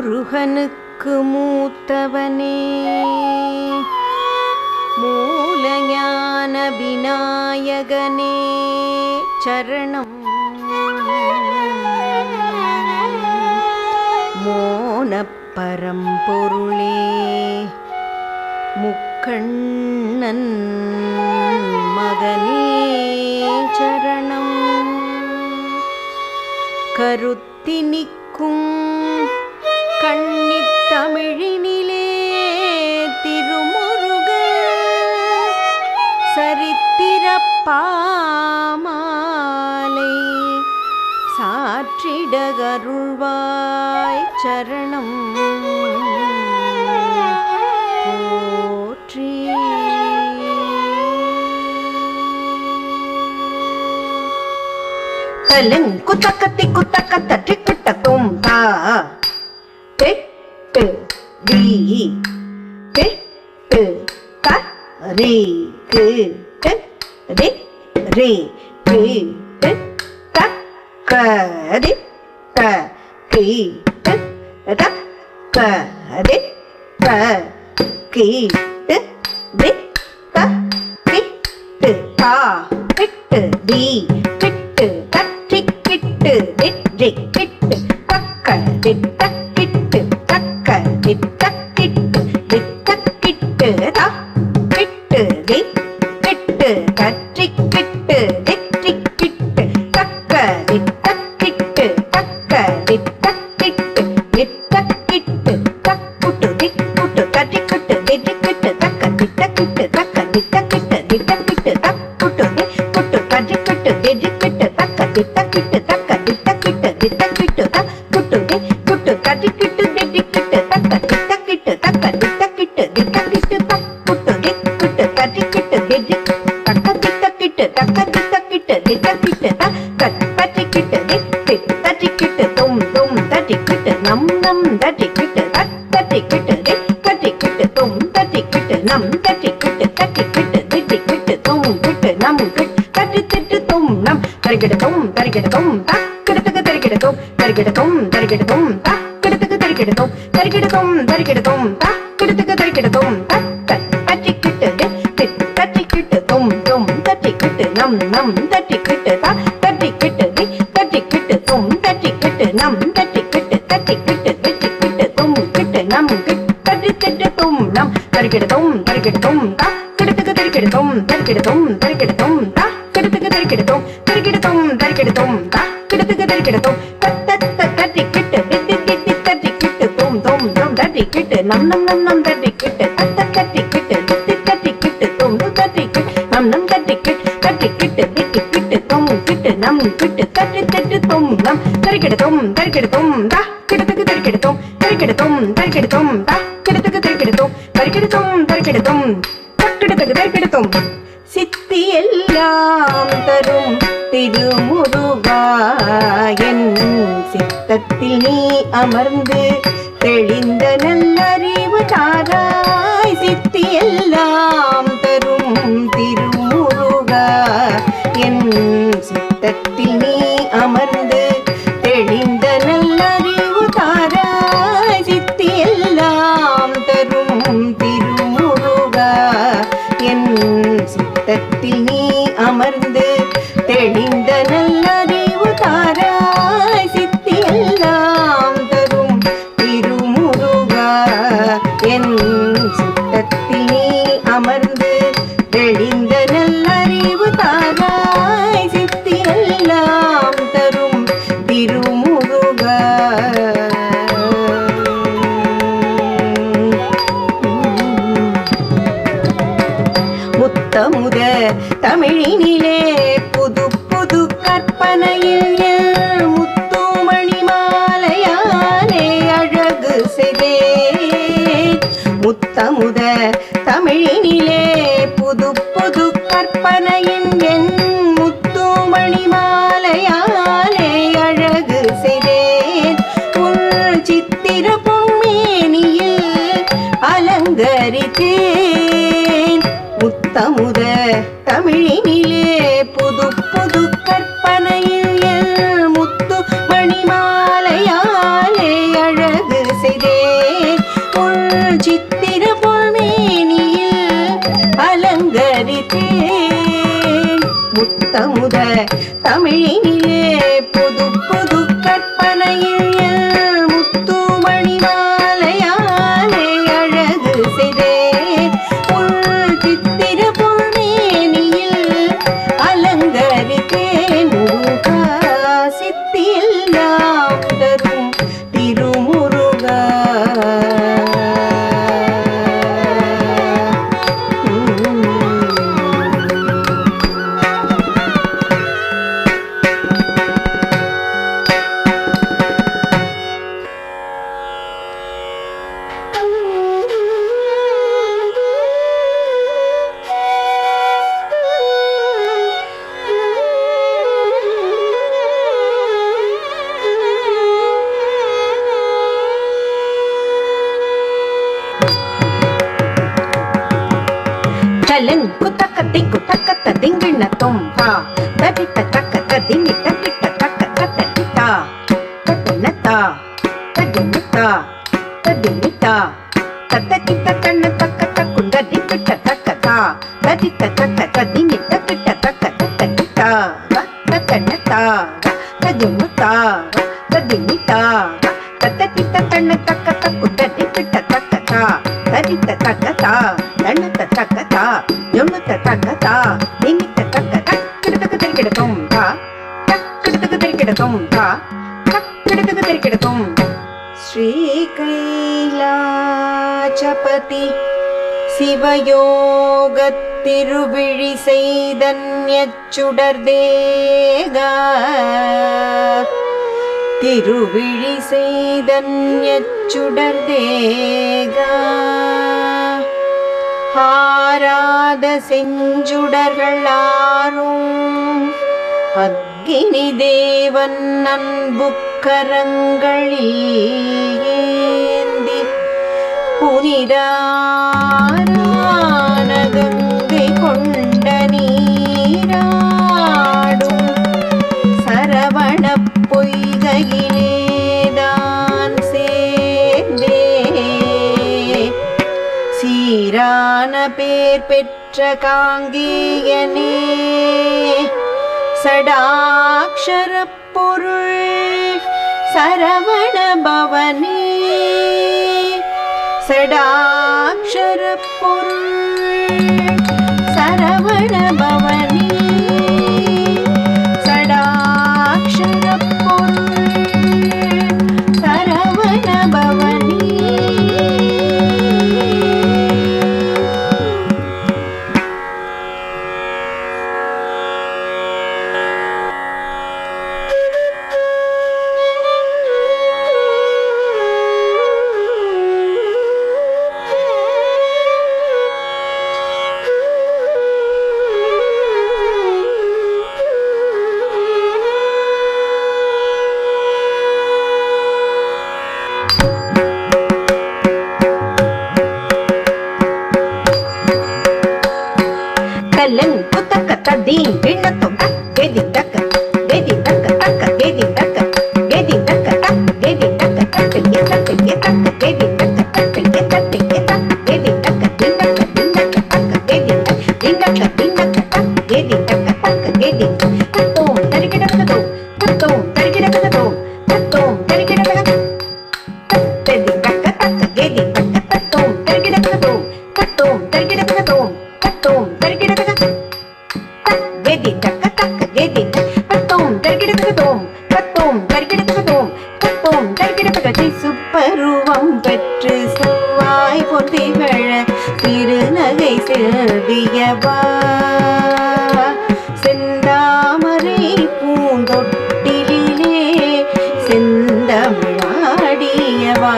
முருகனுக்கு மூத்தவனே மூலஞான விநாயகனே சரணம். மோனப்பரம்பொருளே முக்கண்ணன் மகனே சரணம். கருத்தினிக்கும் கண்ணித் தமிழினிலே திருமுருக சரித்திரப்பாமாலை சாற்றிடகருள்வாய் சரணம். போற்றி. குத்தக்கத்தி குத்தக்கத்த டிக்குட்டக்கும் தா பெட்டு டி பெட்டு க ரே கு ட ரே ரே கு ட க க ரி ட கி ட ட க ரி ட கி ட ரி ட கி ட தா பெட்டு டி பெட்டு கிட்டு டிட் கிட்டு தக்க டிட்ட கிட்டு தக்க டிட்ட கிட்டு டிட்ட கிட்டு தா கிட்டு டி கிட்டு கற்றி கிட்டு டிட்டி கிட்டு தக்க டிட்ட கிட்டு தக்க டிட்ட கிட்டு டிட்ட கிட்டு தக்குட்டு டிக்குட்டு கற்றி கிட்டு டிட்டி கிட்டு தக்க டிட்ட கிட்டு தக்க டிட்ட கிட்டு டிட்ட கிட்டு தக்குட்டு டிக்குட்டு கற்றி கிட்டு டிட்டி கிட்டு தக்க டிட்ட கிட்டு தக்க டிட்ட கிட்டு டிட்ட கிட்டு தக்குட்டு டிக்குட்டு கற்றி கிட்டு டிட்டி கிட்டு தக்க டிட்ட கிட்டு தக்க டிட்ட கிட்டு டிட்ட கிட்டு தக்குட்டு டிக்குட்டு கற்றி கிட்டு டிட்டி தக்க டிட்ட கிட்டு தக்க டிட்ட கிட்டு டிட்ட கிட்டு தக்க கற்றி கிட்டு டிட்டி தட்டி கிட்டு தும் தும் தட்டி கிட்டு நம் நம் தட்டி கிட்டு தட்டி கிட்டு கட்டி கிட்டு தும் தட்டி கிட்டு நம் தட்டி கிட்டு டிட்டி கிட்டு தும் கிட்டு நம் கிட்டு தட்டி திட்டு தும் நம் தரிகிடத்தும் தரிகிடத்தும் தக்கிடத்துக்கு தரிகிடத்தும் தரிகிடத்தும் தரிகிடத்தும் தக்கிடத்துக்கு தரிகிடத்தும் தரிகிடத்தும் தரிகிடத்தும் தக்கிடத்துக்கு தரிகிடத்தும் தட்டி கிட்டு தட்டி கிட்டு தும் தும் தட்டி கிட்டு நம் நம் தட்டி கிட்டு தட்டி கிட்டு தட்டி கிட்டு தும் தட்டி கிட்டு நம் தட்டி கிட்டு தட்டி கிட்டு தட்டி கிட்டு தும் கிட்டு நம் கிட்டு தட்டி திட்டு தும் நம் தரிகிடத்தும் தரிகிடத்தும் தக்கிடத்துக்கு தரிகிடத்தும் தரிகிடத்தும் தரிகிடத்தும் தக்கிடத்துக்கு தரிகிடத்தும் தரிகிடத்தும் தரிகிடத்தும் தக்கிடத்துக்கு தரிகிடத்தும் தட்டி கிட்டு டிட்டி தட்டி கிட்டு தும் தும் தும் தட்டி கிட்டு நம் நம் நம் நம் தட்டி கிட்டு தட்டி கிட்டு டிட்டி தட்டி கிட்டு தும் தட்டி கிட்டு நம் நம் தட்டி கிட்டு டிட்டி கிட்டு தும் கிட்டு நம் கிட்டு தட்டி தட்டி தும் நம் தரிகிடத்தும் தரிகிடத்தும் தக்கிடத்துக்கு தரிகிடத்தும் தரிகிடத்தும் தரிகிடத்தும் தக்கிடத்துக்கு தரிகிடத்தும் தரிகிடத்தும் தரிகிடத்தும் தக்கிடத்துக்கு தரிகிடத்தும். சித்தி எல்லாம் தரும் திருமுருகா என் சித்தத்தில் நீ அமர்ந்து தெளிந்த நல்லறிவு தாராய். சித்தி எல்லாம் தரும் திருமுருகா என் சித்தத்தில் நீ அமர்ந்து தெளிந்த நல்லறிவு தாராய். சித்தி எல்லாம் தரும் திருமுருகா என் சித்தத்தில் நீ அமர்ந்து தெளிந்த நல்லறிவு தாராய். சித்தி எல்லாம் தரும் திருமுருகா என் சித்தத்தில் நீ அமர்ந்து தெளிந்த நல்லறிவு தாராய். சித்தி எல்லாம் தரும் திருமுருகா. முத்தமுத தமிழினிலே புது புது கற்பனையில் முத்துமணி மாலையாலே அழகு செய்தேன். முத்தமுத தமிழினிலே புது புது கற்பனையின் என் முத்துமணி மாலையாலே அழகு செய்தேன். உள் சித்திர பொன்மேனியில் அலங்கரித்தேன். முத்தமுத தமிழினிலே புது புது கற்பனையில் முத்து மணி மாலையாலே அழகு செய்தேன். முத்தமுத தமிழினிலே புது புது கற்பனையில் முத்துமணி மாலையாலே அழகு செய்தே உள் சித்திர பொன்மேனியில் அலங்கரித்தேன் முருகா சித்தியெல்லாம் தரும் திருமுருகா. Chalen kutakati kutakata dingina tomba dadita takata dinita kita takata tadita tadinata tadinita tadinita tatatita kana takata kunda dipita takata tadita takata dinita kita takata tadita tatanata tadinita tadinita tatatita kana takata kunda dipita takata tadita takata danata takata yonata takata dinita takata kidaka terkidatum ta kidaka terkidatum ta kidaka terkidatum. Sri Kailasapathy சிவயோகத் திருவிழி செய்தன்யச் சுடர்தேகா திருவிழி செய்தன்யச் சுடர்தேகா ஆராத செஞ்சுடர்கள் ஆறும் அக்கினி தேவன் அன்பு கரங்களில் ஏந்தி புனிதான கங்கை கொண்ட நீராடும் சரவண பொய்கையிலேதான் சேர்ந்தே சீரான பேர் பெற்ற காங்கேயனே சடாக்ஷர பொருள் சரவண பவனே சடாக்ஷர பொருள் சரவண பவனே சடாக்ஷர பொருள் சரவண பவனே. Kalen kutakata din pinatok gedi taka gedi taka taka gedi taka gedi taka taka gedi taka taka geta geta gedi taka taka geta geta gedi taka dinaka dinaka taka gedi dinaka dinaka taka gedi taka taka gedi tatom tarikida tatom tatom tarikida tatom tatom tarikida tatom gedi taka taka gedi taka tatom tarikida tatom tatom tarikida tatom tatom tarikida tatom gedi taka taka gedi tatom tarikida tatom tatom tarikida tatom tatom tarikida tatom சுப்பருவம் பெற்று செவ்வாய் பொத்திகழ திருநகை செல்வியவா செந்தாமரை பூந்தொட்டிலே செந்தமிழாடியவா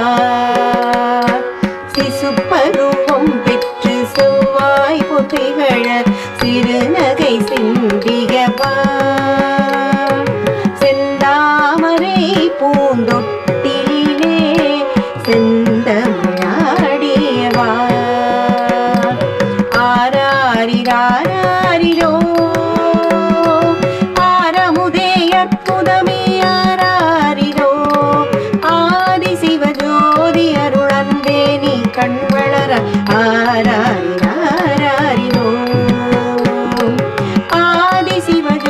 சிசுப்பருவம் பெற்று செவ்வாய் பொத்திகழ திருநகை சிந்தியவா செந்தாமரை பூந்தொட்டிலே செந்தமிழாடியவா ஆராரிராரிரோ ஆரமுதே அற்புதமே ஆராரிரோ ஆதி சிவஜோதி அருளந்தே நீ கண் வளர ஆராரிராரிரோ ஆதி சிவஜோதி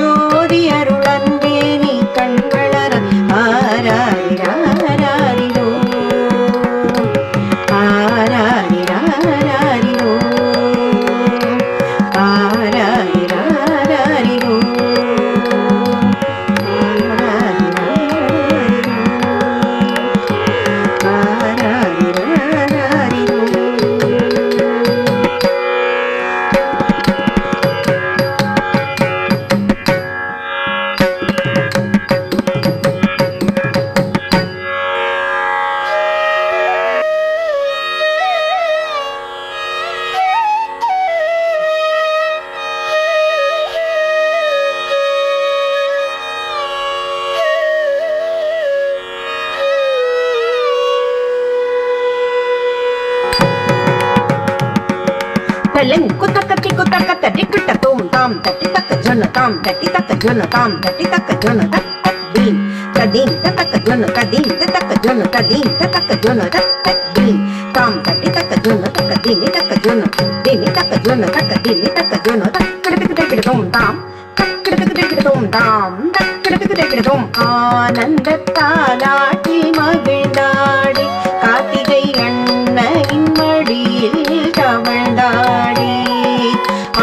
தட்டி தக்க ஜொன்னு தாம் தட்டி தக்க ஜொன்னு தாம் தட்டி தக்க ஜொன்னு தத்தீம் ததீம் தக்க ஜொன்னு ததீம் தக்க ஜொன்னு ததீம் தக்க ஜொன்னு தத்தீம் தாம் தட்டி தக்க ஜொன்னு தக்க தீனி தக்க ஜொன்னு தீனி தக்க ஜொன்னு தக்க தீனி தக்க ஜொன்னு தக்கிடத்துக்கு தக்கிடதும் தாம் தக்கிடத்துக்கு தக்கிடதும் தாம் தக்கிடத்துக்கு தக்கிடதும் ஆனந்தத்தாலாட்டி மகிழ்ந்தாடி கார்த்திகை அன்னையின் மடியில் தவழ்ந்தாடி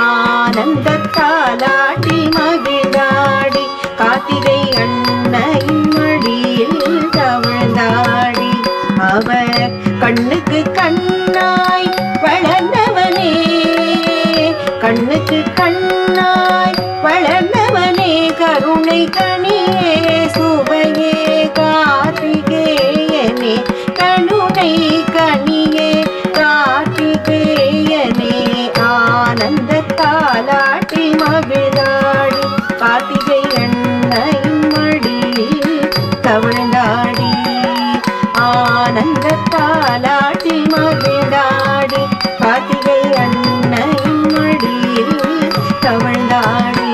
ஆனந்தத்தாலாட்டி மகிழ்ந்தாடி கார்த்திகை அன்னையின் மடியில் தவழ்ந்தாடி அவர் கண்ணுக்கு கண்ணாய் வளர்ந்தவனே கண்ணுக்கு கண்ணாய் வளர்ந்தவனே கருணை கனியே சுவையே கார்த்திகேயனே கருணை கனியே கார்த்திகேயனே ஆனந்தத்தாலாட்டி மகிழ்ந்தாடி கார்த்திகை அன்னையின் மடியில் தவழ்ந்தாடி ஆனந்தத்தாலாட்டி மகிழ்ந்தாடி கார்த்திகை அன்னையின் மடியில் தவழ்ந்தாடி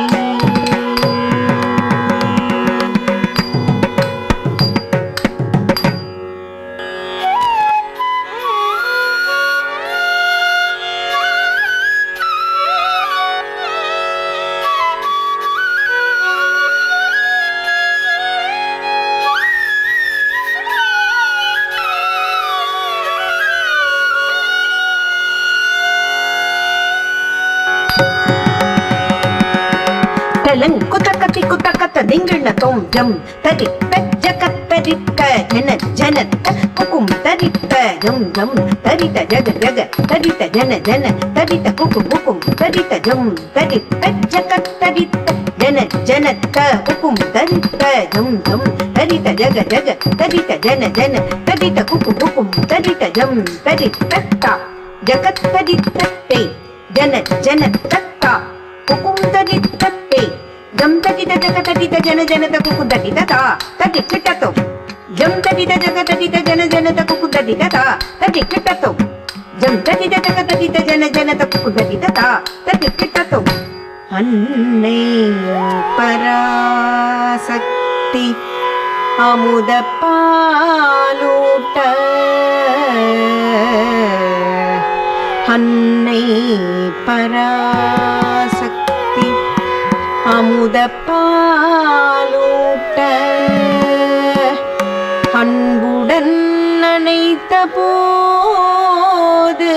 குத்தக்கத்தி குத்தக்கத்த திங்கிண்ண தோம் ஜம் தரி ஜகத்தரிக்க ஜன ஜனத்த குக்கும் தரித்த ஜம் ஜம் தரித்த ஜக ஜக தரித்த ஜன ஜன தரித்த குக்கும் குக்கும் தரித்த ஜம் தரித்த ஜகத்தரித்த ஜன ஜனத்த குக்கும் தரித்த ஜம் ஜம் தரித்த ஜக ஜக தரித்த ஜன ஜன தரித்த குக்கும் குக்கும் தரித்த ஜம் தரித்த ஜகத்தரித்தே ஜன ஜனத்தா குக்கும் தரித்தே ஜம் தடித ஜக தடித ஜன ஜனத குக்கு தடித தா தடி கிட்டதோ ஜம் தடித ஜக தடித ஜன ஜனத குக்கு தடித தா தடி கிட்டதோ ஜம் தடித ஜக தடித ஜன ஜனத குக்கு தடித தா தடி கிட்டதோ அன்னை பராசக்தி அமுத பாலூட்ட அன்னை பராசக்தி அமுத பாலூட்ட அன்புடன் நினைத்த போது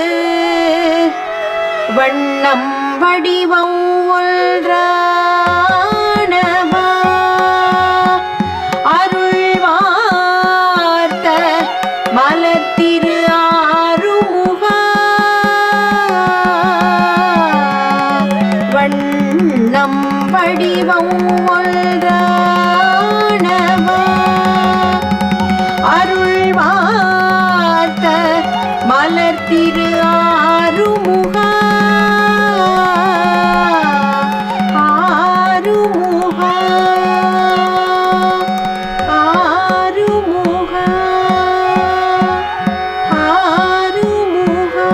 வண்ணம் வடிவம் ஒன்றானவா அருள் வார்த்த மலத்திரு ஆறுமுகா வண்ணம் வடிவம் ஒன்றானவா அருள் வார்த்த மலர்த்திரு ஆறுமுகா ஆறுமுகா ஆறுமுகா ஆறுமுகா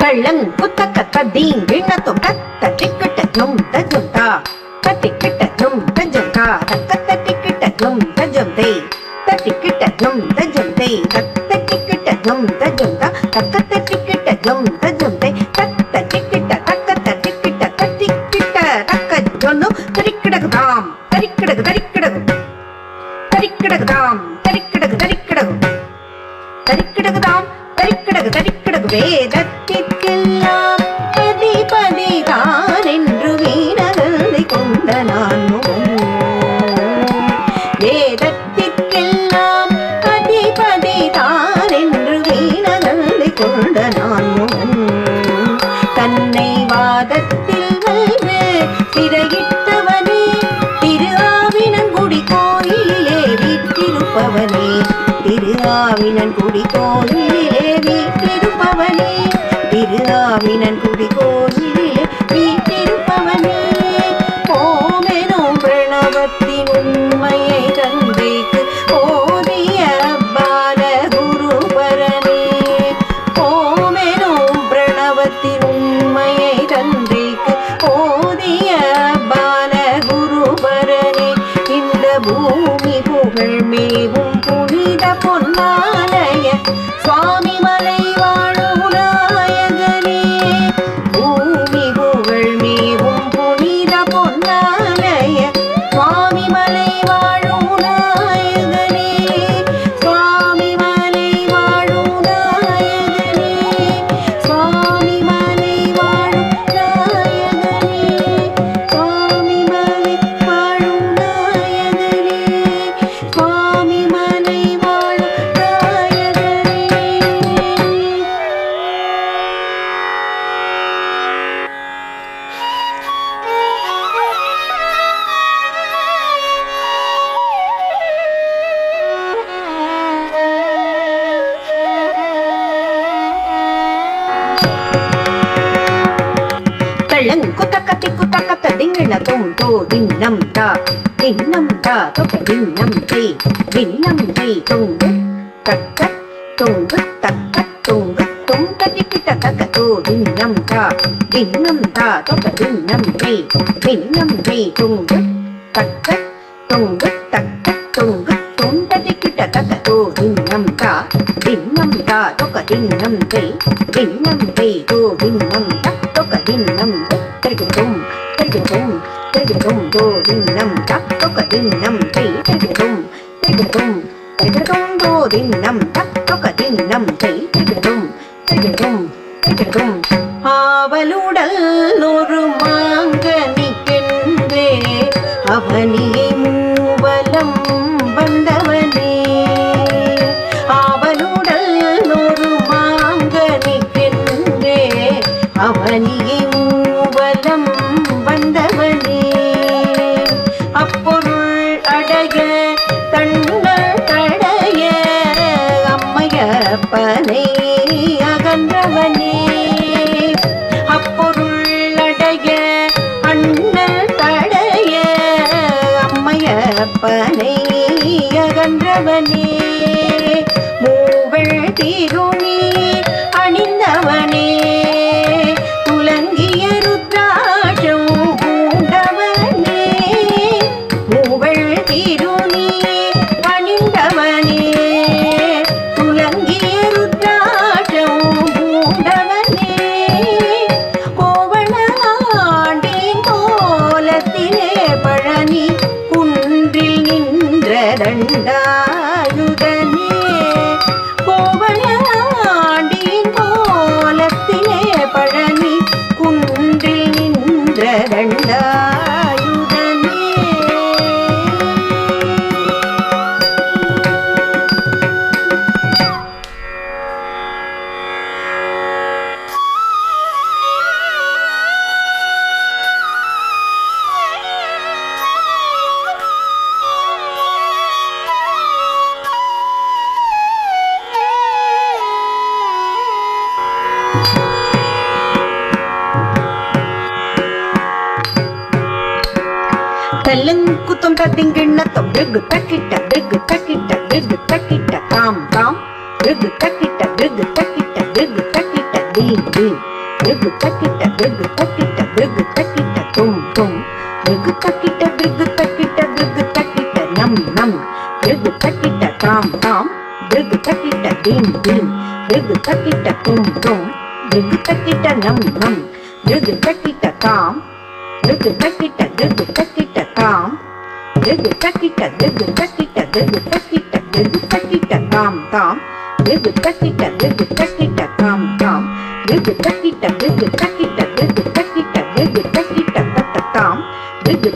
கள்ளங் குத்தக்க ததீங் விண்ணத்தும் கத்த டிக்கிட்ட ஜும் தஜும் தா தட்டிக்கிட்ட ஜும் தஜும் தா தக்கத்த டிக்கிட்ட ஜும் தஜும் தே தட்டிக்கிட்ட ஜும் தஜும் தே தத்த டிக்கிட்ட ஜும் தஜும் தா தக்கத்த டிக்கிட்ட ஜும் தஜும் தே தத்த டிக்கிட்ட தக்கத்த டிக்கிட்ட தட்டிக்கிட்ட தக்க ஜொன்னு தரிக்கிடகு தாம் தரிக்கிடகு தரிக்கிடகு தரிக்கிடகு தாம் தரிக்கிடகு தரிக்கிடகு தரிக்கிடகு தாம் தரிக்கிடகு தரிக்கிடகு வேதத்திற்கெல்லாம் அதிபதி தான் என்று வீணகந்தை கொண்ட நான் வேதத்திற்கெல்லாம் அதிபதி தான் என்று வீணகந்தை கொண்ட நான் தன்னை வாதத்தில் வந்து திரையிட்டவனே திரு ஆவினங்குடி கோயிலே வீட்டிருப்பவனே திரு ஆவின திருஆவினன்குடி கோயிலிலே வீற்றிருப்பவனே திருஆவினன்குடி கோயிலிலே வீற்றிருப்பவனே ஓமெனும் பிரணவத்தின் உண்மையை தந்தைக்கு ஓதிய பால குருபரனே ஓமெனும் பிரணவத்தின் உண்மையை தந்தைக்கு ஓதிய பால குருபரனே இந்த பூமி புகழ் மேவும் புனித பொன்னாலய சுவாமி மலை வாழும் நாயகனே பூமி புகழ் மேவும் புனித பொன்னாலய சுவாமி மலை வாழும் நாயகனே சுவாமி மலை வாழும் நாயகனே சுவாமி மலை வாழும் நாயகனே சுவாமி மலை வாழும் நாயகனே சுவாமி மலை வாழும் நாயகனே. தள்ளங்குத்தக்கத்தி குத்தக்கத்த திங்கள தோம் தோ தின்னம் தா தொக்க தின்னம் தே தொங்கு தக்க தொங்கு தக்க தொங்கு தொங்கதி கிட்ட தக்க தோ தின்னம் தா தொக்க தின்னம் தே தொங்கு தக்க தொங்கு தக்க தொங்கு தொங்கதி கிட்ட தக்க தோ தின்னம் தா தொக்க தின்னம் தே தோ தின்னம் தா தொக்க தின்னம் திருகும் தோ தின்னம் தா தொக்க தின்னம் தே திருகும் தோ தின்னம் தா தொக்க தின்னம் தே திருகும் ஆவலுடல் ஒரு மாங்கனிக்கென்றே அவனியை மூவலம் வந்தவனே ஆவலுடல் ஒரு மாங்கனிக்கென்றே அவனியை மூவலம் வந்தவனே அப்பொருள் அடைய தன்னல் தடைய அம்மையப்பனை அகன்றவனே அப்பொருள் அடைய அண்ணல் தடைய அம்மையப்பனை அகன்றவனே மூவள் திருநீர் அணிந்தவனே துலங்கிய ருத்ராட்சம் பூண்டவனே மூவள் திருநீர் அணிந்தவனே துலங்கிய ருத்ராட்சம் பூண்டவனே கோவணாண்டின் கோலத்திலே பழனி குன்றில் நின்ற தண்டாயுதனே கோவணாண்டின் கோலத்திலே பழனி குன்றில் நின்ற தண்டாயுதனே. தள்ளங்குத்தம் தத்திங்கிண்ணத்தம் பிருகு தக்கிட்ட தாம் பிருகு தக்கிட்ட தீம் பிருகு தக்கிட்ட தும் பிருகு தக்கிட்ட நம் பிருகு தக்கிட்ட தாம் பிருகு தக்கிட்ட தீம் பிருகு தக்கிட்ட தும் பிருகு தக்கிட்ட நம் பிருகு தக்கிட்ட தாம் பிருகு தக்கிட்ட தாம் பிருகு தக்கிட்ட தாம் பிருகு தக்கிட்ட தாம் பிருகு தக்கிட்ட தாம் பிருகு தக்கிட்ட தாம் பிருகு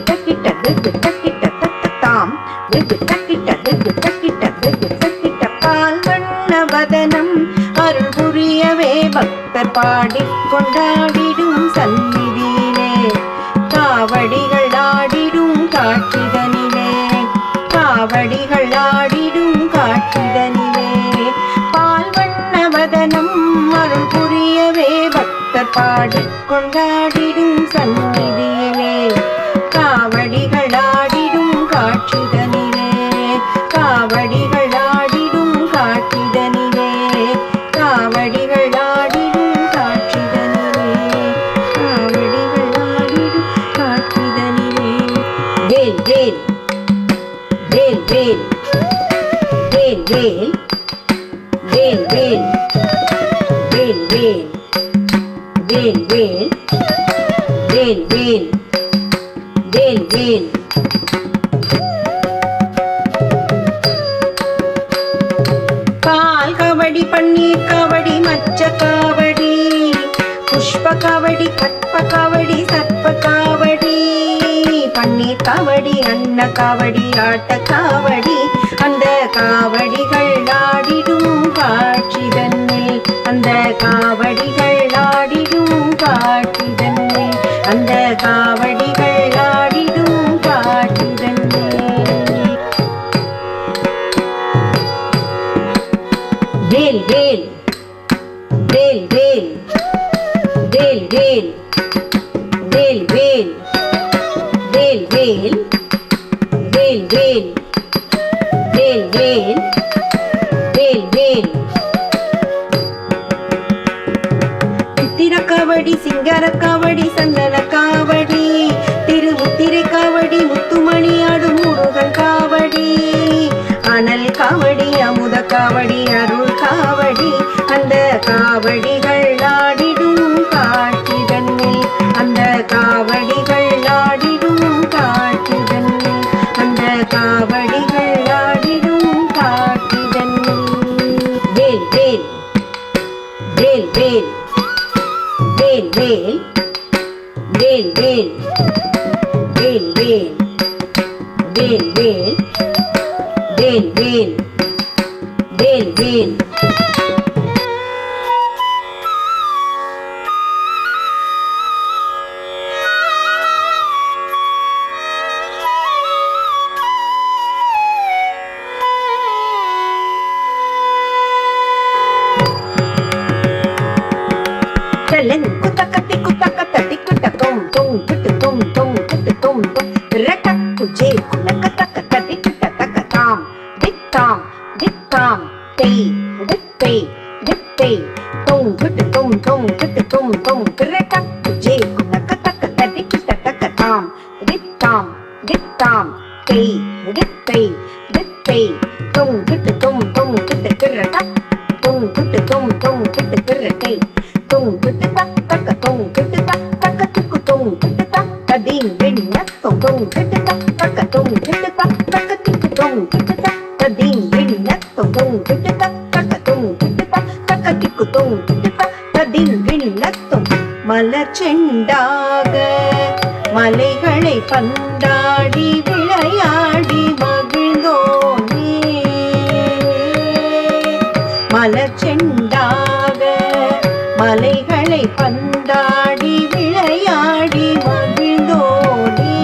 தக்கிட்ட பால் வண்ண வதனம் அருள் புரியவே பக்தர் பாடிக் கொண்டாடிடும் சந்நிதியிலே காவடிகள் ஆடிடும் காட்சிதனிலே காவடிகள் ஆடிடும் காட்சிதனிலே பக்தர் பாடி கொண்டாடிடும் சந்நிதியிலே காவடிகள் ஆடிடும் காட்சிதனிலே காவடிகள் ஆடிடும் காட்சிதனிலே காவடிகள் ஆடிடும் காட்சிதனிலே காவடிகள் ஆடிடும் காட்சிதனிலே வேல் வேல் வேல் வேல் வேல் வேல் வேல் வேல் வேல் வேல் வேல் வேல் வேல் வேல் வேல் வேல் பால் காவடி பன்னீர் காவடி மச்ச காவடி புஷ்ப காவடி கற்ப காவடி சர்ப்ப காவடி பன்னீர் காவடி அன்ன காவடி ஆட்ட காவடி அந்த காவடிகள் ஆடிடும் காட்சிதன்னில் அந்த காவடிகள் ஆடிடும் காட்சிதன்னில் அந்த காவடிகள் ஆடிடும் காட்சிதன்னில் வேல் வேல் வேல் வேல் வேல் வேல் வேல் வேல் வேல் வேல் வேல் வேல் வேல் வேல் வேல் வேல் சித்திர காவடி சிங்கார காவடி சந்தன காவடி திருமுத்திரை காவடி முத்துமணி ஆடும் முருகன் காவடி அனல் காவடி அமுத காவடி அருள் காவடி அந்த காவடிகள் ஆடிடும் காட்சிதன்னில் அந்த காவடிகள் ஆடிடும் காட்சிதன்னில் அந்த காவடிகள் ஆடிடும் காட்சிதன்னில் வேல் வேல் வேல் வேல் வேல் வேல் வேல் வேல் வேல் வேல் வேல் வேல் வேல் வேல் வேல் வேல் குத்தக்கத்தி குத்தக்கத்தி குட்டக்கும் தும் குட்டு தும் தும் குட்டு தும் தும் ரக்க குஜே குலக்கத்தக்க தட்டி குட்டத்தக்க தாம் தித்தாம் தித்தாம் தெய் தித்தை தித்தை தும் குட்டு தும் தும் குட்டு தும் தும் ரக்க குஜே குலக்கத்தக்க தட்டி குட்டத்தக்க தாம் தித்தாம் தித்தாம் தெய் தித்தை தித்தை தும் குட்டு தும் தும் குட்டு ரக்க தும் குட்டு தும் தும் குட்டு ரக்கை தும் குட்டு தக்க தும் குட்டு தக்க துக்கு தும் குட்டு தக்க தீன் விண்ண தும் தும் குட்டு தக்க தும் குட்டு தக்க துக்கு தும் குட்டு தக்க தீன் விண்ண தும் தும் குட்டு தக்க தும் குட்டு தக்க துக்கு தும் குட்டு தக்க தீன் விண்ண தும் மலர் செண்டாக மலைகளை பந்தாடி விளையாடி மகிழ்ந்தோனே மலர் செண்டாக மலைகளை பந்தாடி விளையாடி மகிழ்ந்தோனே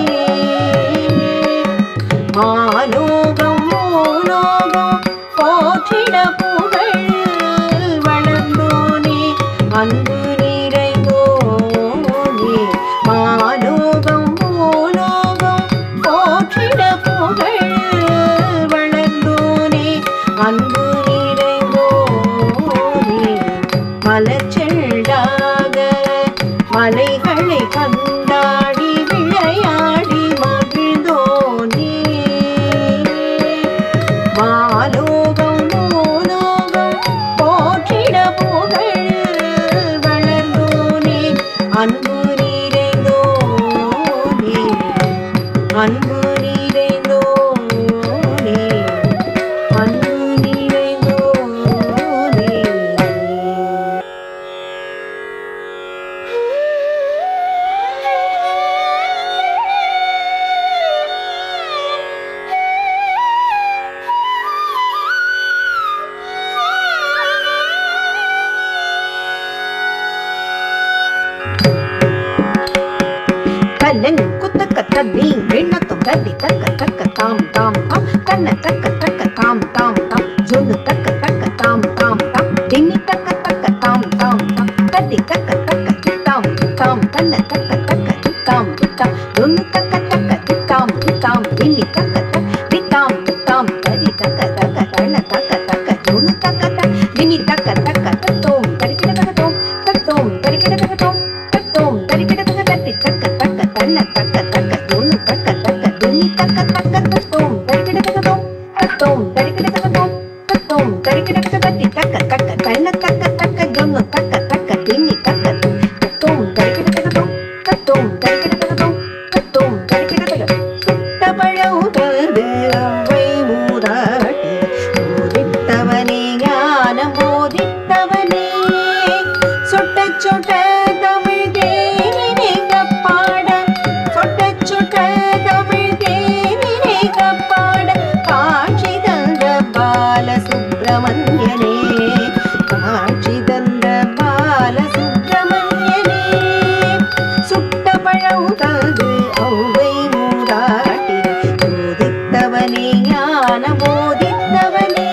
மாலோகம் மூலோகம் போற்றிட புகழ் வளர்ந்தோனே அன்பு நிறைந்தோனே மாலோகம் மூலோகம் போற்றிட புகழ் வளர்ந்தோனே அன்பு நிறைந்தோனே மலர்ச்செண்டாக மலைகளை கண்டாடி விளையாடி மகிழ்ந்தோனே மாலோகம் மூலோகம் போற்றிட புகழ் வளர்ந்தோனே அன்பு நிறைந்தோனே அன்பு நிறைந்தோனே அன்பு நிறைந்தோனே கல்லன் குத்தக்க தண்ணி வெண்ணத்தும் தட்டி தக்க தக்க தாம் தாம் தாம் கண்ண தக்க தக்க தாம் தாம் தாம் ஜொன்னு தக்க தக்க தாம் தாம் தாம் தின்னி தக்க தக்க தாம் தாம் தாம் தட்டி தக்க தக்க திமி தக்க தக்க தத்தோம் தரிக்கிட தகதோம் தத்தோம் தரிக்கிட தகதோம் தத்தோம் தரிக்கிட தக தட்டி தக்க தக்க தன்ன தக்க தக்க தொன்னு தக்க தக்க திமி தக்க தக்க தத்தோம் தரிக்கிட தகதோம் தத்தோம் தரிக்கிட தகதோம் தத்தோம் தரிக்கிட தக தட்டி தக்க தக்க தன்ன தக்க தக்க தொன்னு தக்க தக்க திமி தக்க தத்தோம் தரிக்கிட தகதோம் தத்தோம் தரிக்கிட தகதோம் தத்தோம் தரிக்கிட தக சுட்ட பழவுதது அவ்வை மூதாட்டி போதித்தவனே ஞானம் போதித்தவனே சொட்ட சொட்ட தமிழ் தேனினை கப்பாட சொட்ட சொட்ட தமிழ் தேனினை கப்பாட காட்சி தந்த பால சுப்பிரமணியனே காட்சி தந்த பால சுப்பிரமணியனே சுட்ட பழவுதது அவ்வை மூதாட்டி போதித்தவனே ஞான போதித்தவனே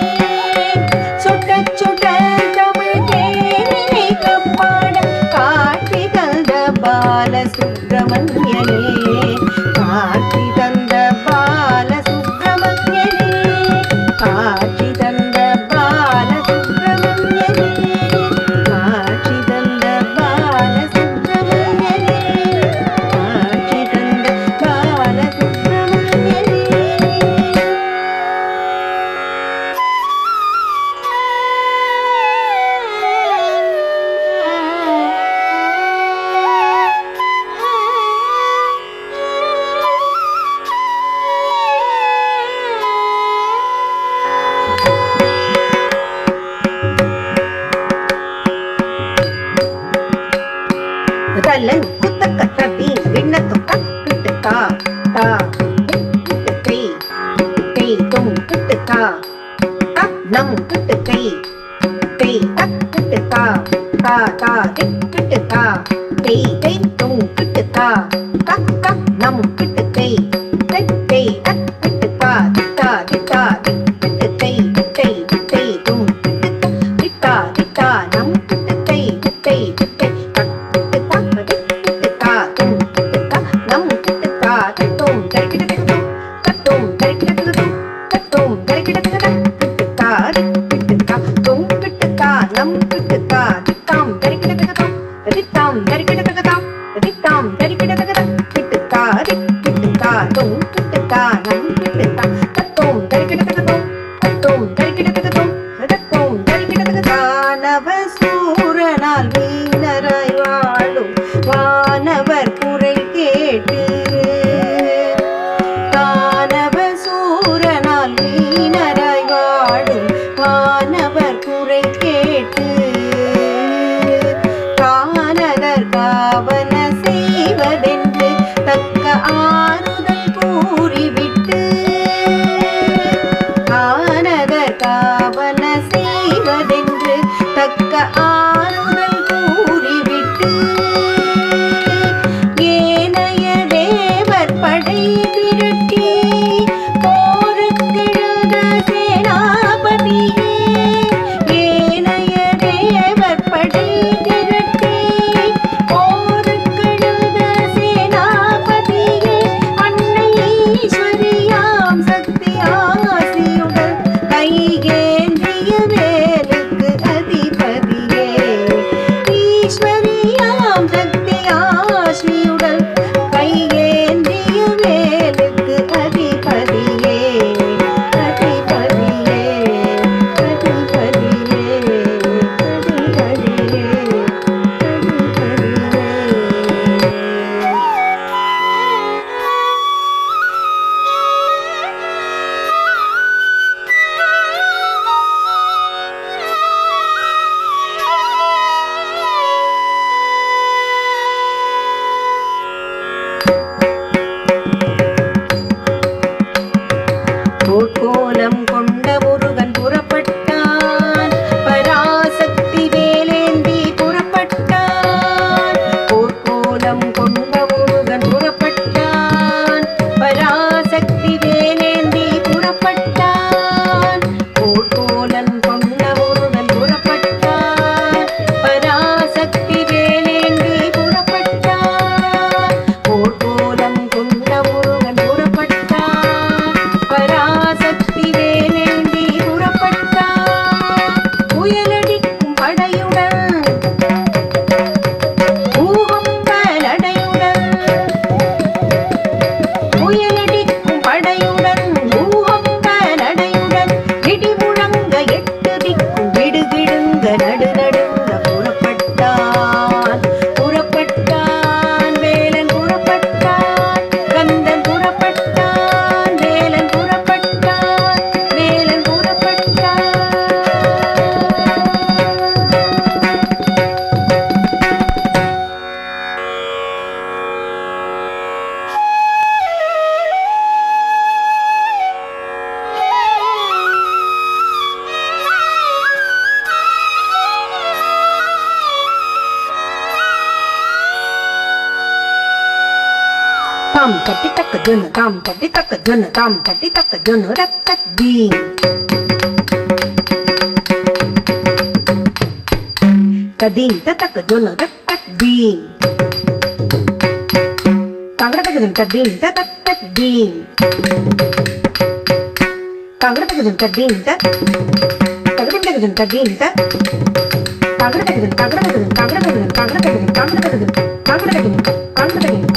சொட்ட சொட்ட தமிழ் தேனினை கப்பாட காட்சி தந்த பால சுப்பிரமணியனே காட்சி தந்த பால சுப்பிரமணியனே காட்சி தந்த பால சுப்பிரமணியனே காட்சி தந்த பால சுப்பிரமணியனே காட்சி தந்த பால சுப்பிரமணியனே. தலன் குத்தக்க தட்டி விண்ணத்துக்க கிட்டுக்கா தா கிட்டுக்கை கிட்டை தும் கிட்டுக்கா நம் கிட்டுக்கை கிட்டை கிட்டுக்கா தா தா கிட்டுக்கா டை டை தும் கிட்டுக்கா கக்க நம் கிட்டுக்கை டை கிட்டுக்கா திட்டா திட்டா கிட்டுக்கை கிட்டை கிட்டை தும் கிட்டுக்கா திட்டா நம் கிட்டுக்கை கிட்டை கிட்டை சூரனால் வீணராய் வாழும் வானவர் குரல் கேட்டு தானவ சூரனால் வீணராய் வாழும் வானவர் குரல் கேட்டு கானகர் காவன செய்வதென்று தக்க ஆறுதல் கூறிவிட்டு கானகர் காவன செய்வதென்று தக்க ஆறுதல் கூறிவிட்டு ஏனைய தேவர் படை திரட்டி போருக்கெழுந்த சேனாபதியே ஏனைய தேவர் படை திரட்டி போருக்கெழுந்த சேனாபதியே அன்னை ஈஸ்வரியாம் சக்தி ஆசியுடன் கைகேந்திய வேலுக்கு அதிபதியே tam tati taka junu tam tati taka junu tam tati taka junu rat tat ding tading tataka junu rat tat ding tangra taka junu tading tatat tat ding tangra taka junu tading tat tangra taka junu tading tat tangra taka junu tangra taka junu tangra taka junu tangra taka junu tangra taka junu tangra taka junu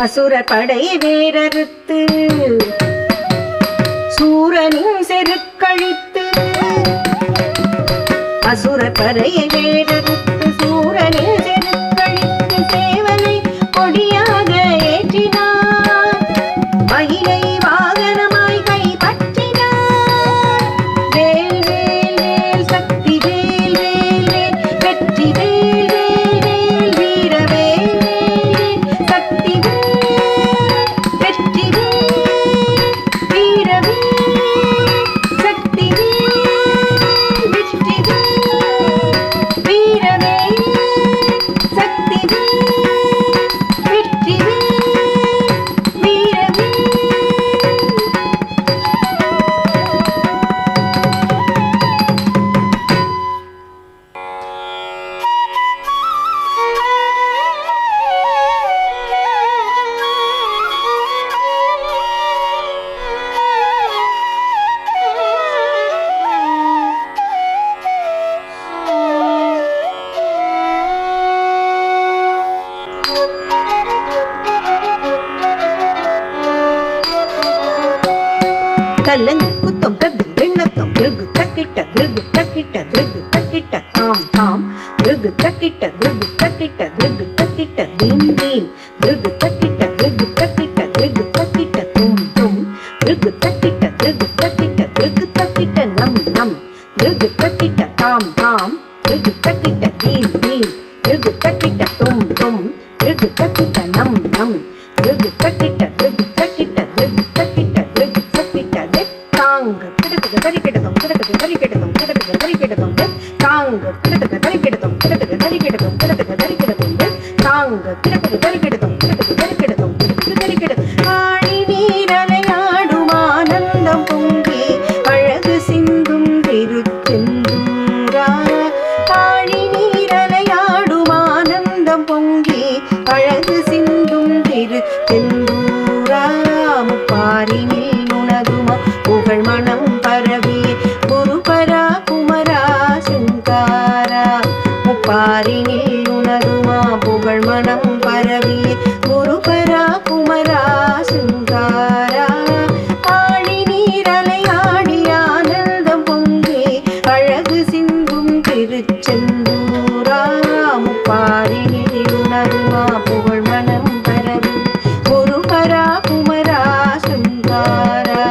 அசுரர் படை வேரறுத்து சூரனின் செருக்கழித்து அசுரர் படையை வேரறுத்து சூரனின் செருக்கழித்து சேவனை கொடியாக ஏற்றினார் மயிலை வாகனமாய் கைப்பற்றினார் வேல் வேல் வேல் சக்தி வேல் வேல் வேல் வெற்றி வேல் வேல் வேல் வீரவேல் சக்தி கல்லங்கு குத்தம் தத்து விண்ணத்தம் கிருகு தக்கிட்ட கிருகு தக்கிட்ட கிருகு தக்கிட்ட தாம் தாம் கிருகு தக்கிட்ட கிருகு தக்கிட்ட கிருகு தக்கிட்ட தீம் தீம் கிருகு தக்கிட்ட கிருகு தக்கிட்ட கிருகு தக்கிட்ட தும் தும் கிருகு தக்கிட்ட கிருகு தக்கிட்ட கிருகு தக்கிட்ட நம் நம் கிருகு தக்கிட்ட தாம் தாம் கிருகு தக்கிட்ட தீம் தீம் கிருகு தக்கிட்ட தும் தும் கிருகு தக்கிட்ட நம் நம் கிருகு தக்கிட்ட கிருகு தக்கிட்ட கிருகு தக்கிட்ட கிருகு தக்கிட்ட தாங்க கிடக்கு தறி கிடக்கும் கிடக்கு தறி கிடக்கும் கிடக்கு தறி கிடக்கும் தாங்க கிடக்கு தறி கிடக்கும் கிடக்கு தறி கிடக்கும் கிடக்கு தறி கிடக்கும் தாங்க கிடக்கு தறி கிடக்கும் கிடக்கு தறி கிடக்கும் கிடக்கு தறி கிடக்கும் ஆழி நீரலையாடும் ஆனந்தம் பொங்கி அழகு சிந்தும் திருச்செந்தூரா ஆழி நீரலையாடும் ஆனந்தம் பொங்கி அழகு சிந்தும் திருச்செந்தூரா முப்பாரினில் உனதுமா புகழ் மனம் பரவியே குருபரா குமரா சங்காரா முப்பாரினில் உனதுமா புகழ் மனம் பரவியே குருபரா குமரா சங்காரா ஆழி நீரலை ஆடி ஆனந்தம் பொங்கே அழகு சிந்தும் திருச்செந்தூரா முப்பாரினில் உனதுமா புகழ் மனம் பரவி குருபரா குமரா சங்காரா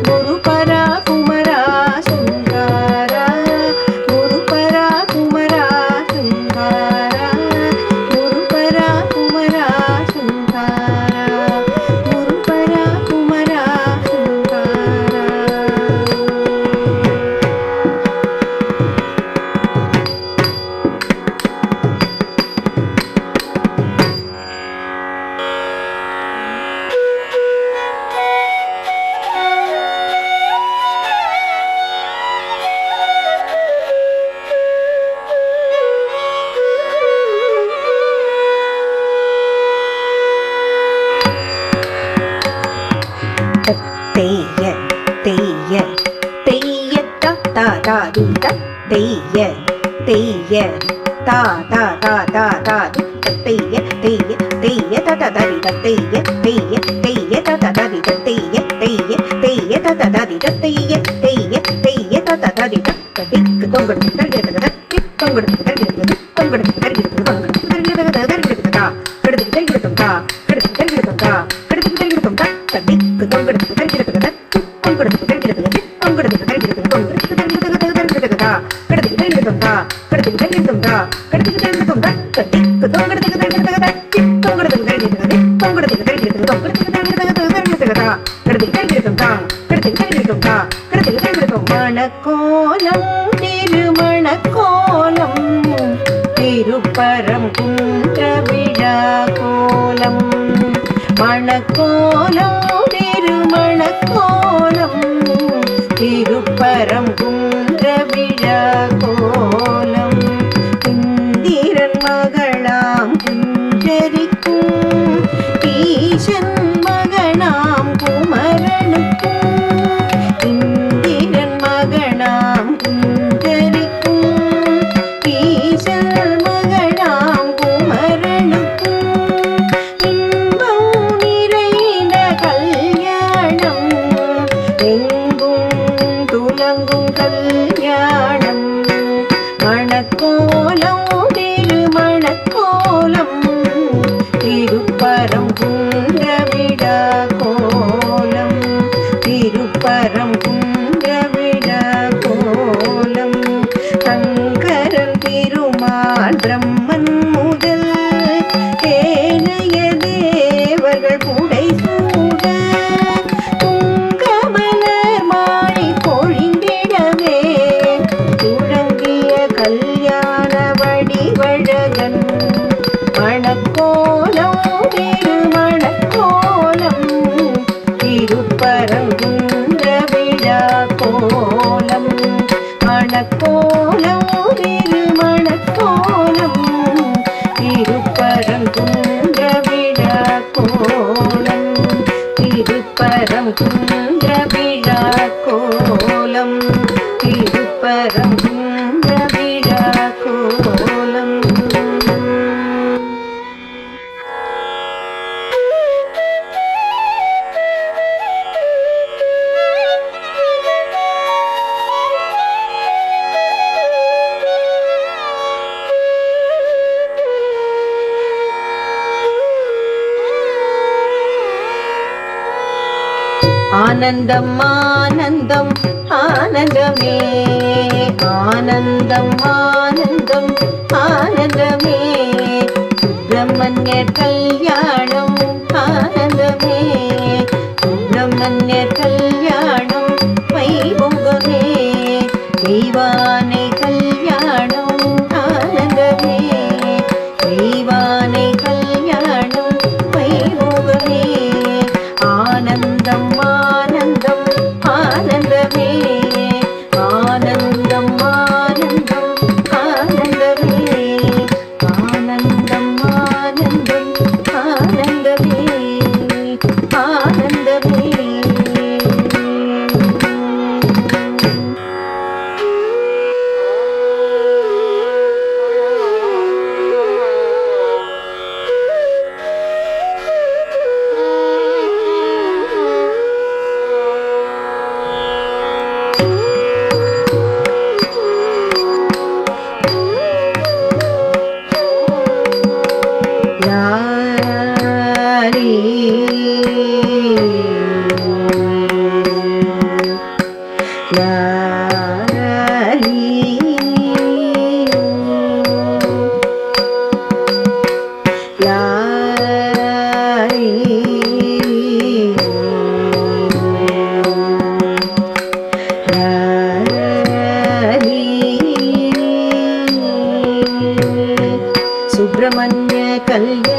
குருபரா குமரா சங்காரா குருபரா குமரா சங்காரா குருபரா குமரா சங்காரா குருபரா குமரா சங்காரா தெய்ய தெய்ய தா தா தா தா தா தெய்ய தெய்ய தெய்ய தத தரித தெய்ய தெய்ய தெய்ய தத தரித தெய்ய தெய்ய தெய்ய தத தரித தெய்ய தெய்ய தெய்ய தத தரித திக்கு தொங்கடு தரிகிறது தொங்கடு தரிகிறது தொங்கடு தரிகிறது தொங்கடு தரிகிறது தரிகிறது கடுது தரிகிறது கா கடுது தரிகிறது கா கடுது தரிகிறது கா திக்கு தொங்கடு தரிகிறது தொங்கடு தரிகிறது தொங்கடு தரிகிறது தொங்கடு தரிகிறது தரிகிறது கா கடுது தரிகிறது கா கடுது தரிகிறது கா கடுது தரிகிறது கா திக்கு தொங்கடு தரிகிறது தொங்கடு தரிகிறது தொங்கடு தரிகிறது தொங்கடு தரிகிறது கா கடுது தரிகிறது கா கடுது தரிகிறது கா கடுது தரிகிறது மணக்கோலம் திருமணக்கோலம் திருப்பரம் குன்ற விழா கோலம் மணக்கோலம் திருமணக்கோலம் திருப்பரம் குன்ற விழா கோலம் இந்திரன் மகளாம் குஞ்சரிக்கும் ஈசன் மகனாம் குமரனுக்கும் இந்திரன் மகனாம் குஞ்சரிக்கும் ஈசன் மகனாம் குமரனுக்கும் இன்பம் நிறைந்த கல்யாணம் எங்கும் துலங்கும் கல்யாணம் மணக்கோலம் திருமணக்கோலம் திருப்பரம் குன்ற விழா கோலம் திருப்பரம் குன்ற விழா கோலம் சங்கரன் திருமால் பிரம்மன் முதல் ஏனைய தேவர்கள் புடை சூட துங்கமலர் மாலை பொழிந்திடவே துழங்கிய கல்யாண வடிவழகன் மணக்கோலம் திருமணக்கோலம் திருப்பரம் குன்ற விழா கோலம் மணக்கோலம் திருமணக்கோலம் திருப்பரம் குன்ற விழா கோலம் திருப்பரம் குன்ற விழா கோலம் திருப்பரம் குன்ற விழா கோலம் ஆனந்தம் ஆனந்தம் ஆனந்தமே ஆனந்தம் ஆனந்தம் ஆனந்தமே சுப்பிரமணிய கல்யாணம் ஆனந்தமே சுப்பிரமணிய கல்யாணம் வைபோகமே தெய்வானை கல்யாணம் ஆனந்தமே தெய்வானை கல்யாணம் வைபோகமே ஆனந்தம் ஆனந்தம் ஆனந்தமே ஆனந்தம் ஆனந்தம் ஆனந்தமே ஆனந்தம் ஆனந்தம் ஆனந்தமே ஆனந்தமே சுப்பிரமணிய கல்யாண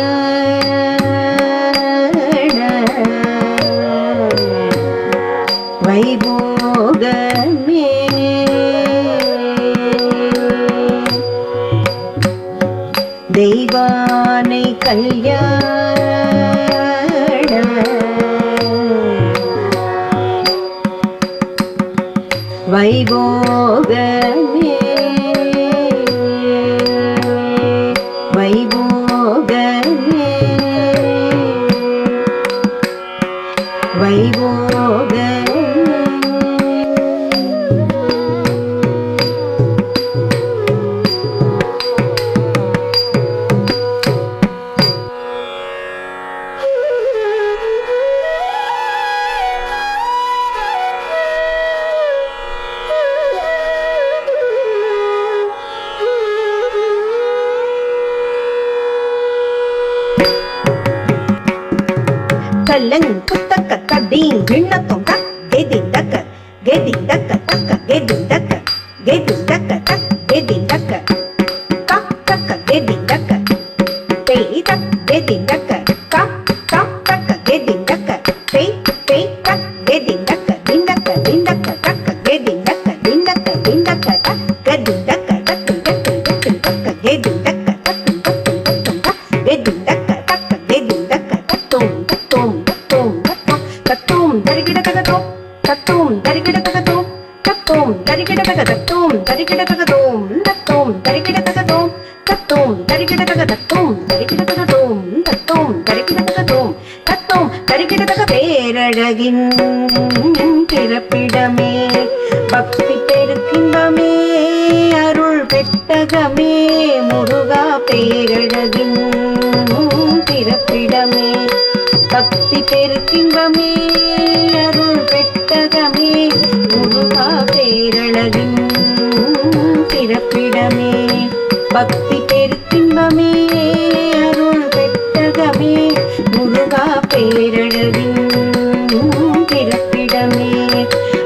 வைபோகமே தெய்வானை கல்யாண வைபோகமே கலங் குத்தக்க தடீம் கிண்ணத்தும் தக் கெதின் தக்க கெதின் தக்க தக்க கெதின் தக்க கெதின் தக்க தக் கெதின் தக்க தக் தக்க கெதின் தக்க தேய் தக் கெதின் தக்க தக் தக் தக்க கெதின் தக்க தேய் தேய் தக் கெதின் தக்க திண்டக்க திண்டக்க தக்க கெதின் தக்க திண்டக்க திண்டக்க தக் கெதின் தக்க தக்கு தக்கு தக்கு தக்க கெதின் தக்க தக்கு தக்கு தக்கு தக் கெதின் தக்க தக்க கெதின் தக்க தத்தும் தத்தும் தத்தும் தத்தும் தத்தும் தரிகிட தகதோம் தத்தும் தரிகிட தகதோம் தத்தும் தரிகிட தக தத்தும் தரிகிட தகதோம் தத்தும் தரிகிட தகதோம் தத்தும் தரிகிட தக தத்தும் தரிகிட தகதோம் தத்தும் தரிகிட தகதோம் தத்தும் தரிகிட தக பேரழகின் பிறப்பிடமே பக்தி பெருக்கின்பமே அருள் பெட்டகமே முருகா பேரழகின் பிறப்பிடமே பக்தி பெருக்கின்பமே அருள் பெட்டகமே முருகா பேரழகின் பிறப்பிடமே பக்தி பெருக்கின்பமே அருள் பெட்டகமே முருகா பேரழகின் பிறப்பிடமே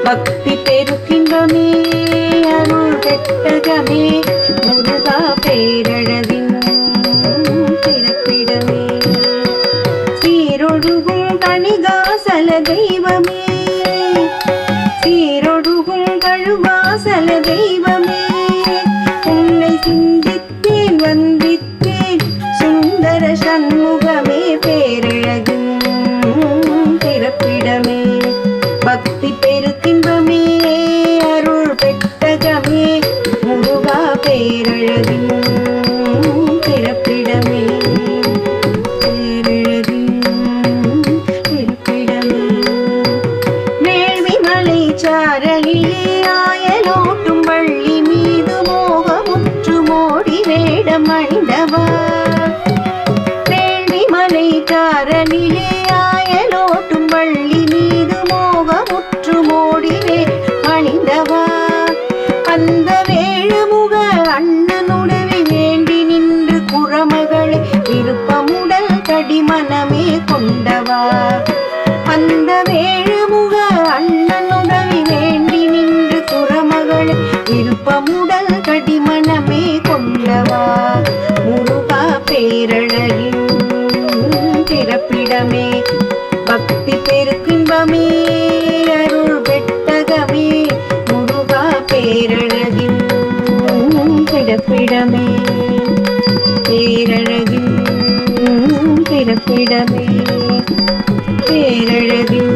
பக்தி பெருக்கின்பமே அருள் பெட்டகமே முருகா பேரழகின் பிறப்பிடமே சீரொழுகும் கணிகாசல தெய்வமே சீரொழுகும் கழுவாசல தெய்வமே உன்னை சிந்தித்தேன் வந்தித்தேன் சுந்தர சண்முகமே பேரழகின் பிறப்பிடமே பக்தி பெருக்கின்பமே அருள் பெட்டகமே முருகா பேரழகின் பிறப்பிடமே பேரழகின் பிறப்பிடமே வேள்வி மலை சாரலிலே ஆயலோட்டும் வள்ளி மீது மோகமுற்று மோடி வேடம் அணிந்தவா வேள்வி மலை சாரலிலே ஆயலோட்டும் வள்ளி மீது மோகமுற்று மோடி அணிந்தவா அந்த வேழுமுக அண்ணனுடவி வேண்டி நின்று குறமகளை விருப்பமுடல் கடிமனமே கொண்டவா அந்த வேழுமுக அண்ணனுடவி வேண்டி நின்று குறமகளை விருப்பமுடல் கடிமனமே கொண்டவா முருகா பேரழகின் பிறப்பிடமே பக்தி பெருக்கின்பமே அருள் பெட்டகமே முருகா பேரழகின் பிறப்பிடமே பேரழகின் பிறப்பிடமே பேரழகின்